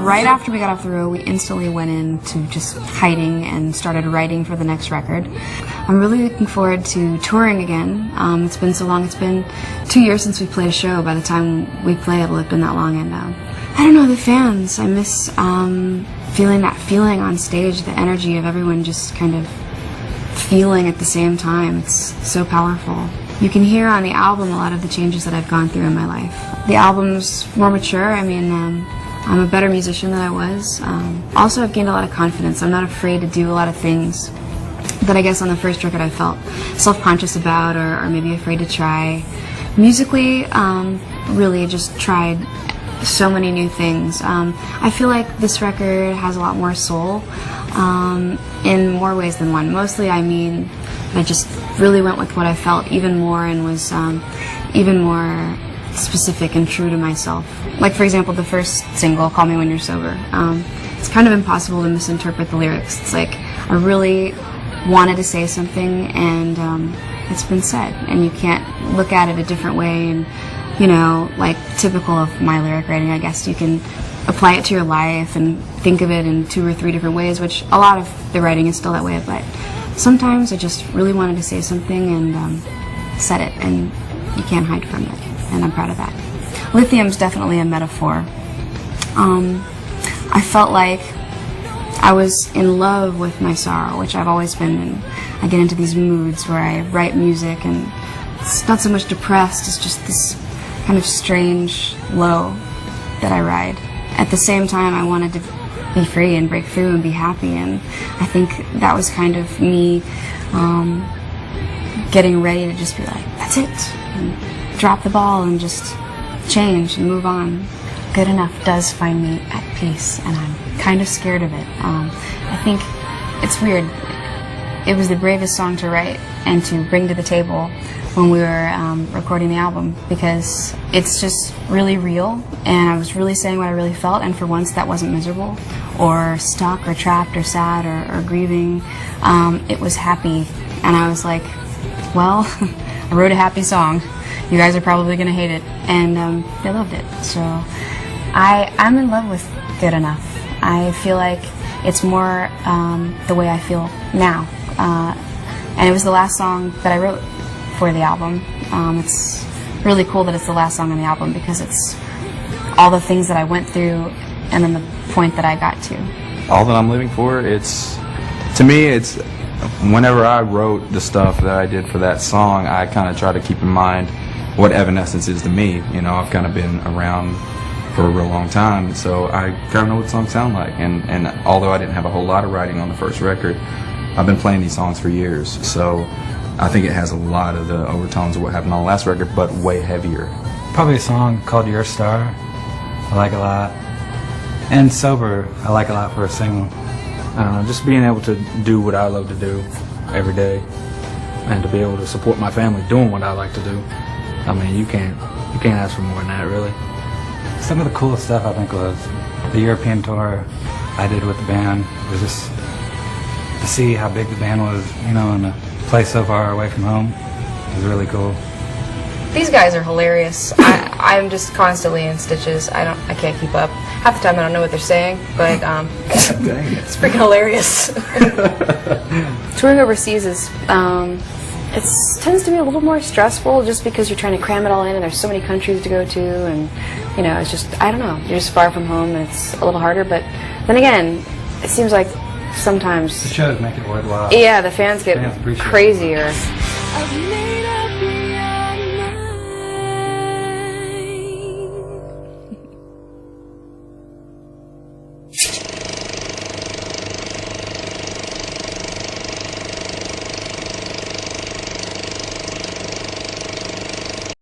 right after we got off the road, we instantly went into just hiding and started writing for the next record. I'm really looking forward to touring again. It's been so long. It's been 2 years since we played a show. By the time we play, it'll have been that long. And I don't know, the fans. I miss feeling that feeling on stage, the energy of everyone just kind of feeling at the same time. It's so powerful. You can hear on the album a lot of the changes that I've gone through in my life. The album's more mature. I mean, I'm a better musician than I was. Also, I've gained a lot of confidence. I'm not afraid to do a lot of things that I guess on the first record I felt self-conscious about or maybe afraid to try. Musically, really just tried so many new things. I feel like this record has a lot more soul in more ways than one. Mostly, I mean, I just really went with what I felt even more and was even more specific and true to myself. Like, for example, the first single, Call Me When You're Sober. It's kind of impossible to misinterpret the lyrics. It's like I really wanted to say something and it's been said, and you can't look at it a different way. And you know, like typical of my lyric writing, I guess you can apply it to your life and think of it in 2 or 3 different ways, which a lot of the writing is still that way, but sometimes I just really wanted to say something and said it, and you can't hide from it, and I'm proud of that. Lithium's definitely a metaphor. I felt like I was in love with my sorrow, which I've always been, and I get into these moods where I write music and it's not so much depressed, it's just this kind of strange low that I ride. At the same time, I wanted to be free and break through and be happy, and I think that was kind of me getting ready to just be like, that's it, and drop the ball and just change and move on. Good Enough does find me at peace, and I'm kind of scared of it. I think it's weird. It was the bravest song to write and to bring to the table when we were recording the album, because it's just really real, and I was really saying what I really felt, and for once that wasn't miserable or stuck or trapped or sad or grieving. It was happy, and I was like, well, I wrote a happy song. You guys are probably going to hate it, and they loved it. So I'm in love with Good Enough. I feel like it's more the way I feel now, and it was the last song that I wrote for the album. It's really cool that it's the last song on the album because it's all the things that I went through and then the point that I got to. All that I'm living for, to me, it's whenever I wrote the stuff that I did for that song, I kind of try to keep in mind what Evanescence is to me. You know, I've kind of been around for a real long time, so I kind of know what songs sound like. And although I didn't have a whole lot of writing on the first record, I've been playing these songs for years, so I think it has a lot of the overtones of what happened on the last record, but way heavier. Probably a song called Your Star. I like a lot. And Sober, I like a lot for a single. I don't know, just being able to do what I love to do every day, and to be able to support my family doing what I like to do. I mean, you can't ask for more than that, really. Some of the coolest stuff, I think, was the European tour I did with the band. It was just to see how big the band was, you know, in a place so far away from home. It was really cool. These guys are hilarious. I'm just constantly in stitches. I can't keep up. Half the time I don't know what they're saying, but it's freaking hilarious. Touring overseas is it tends to be a little more stressful just because you're trying to cram it all in and there's so many countries to go to, and you know, it's just, I don't know, you're just far from home and it's a little harder, but then again, it seems like sometimes the shows make it worthwhile. Yeah, the fans get crazier. I've made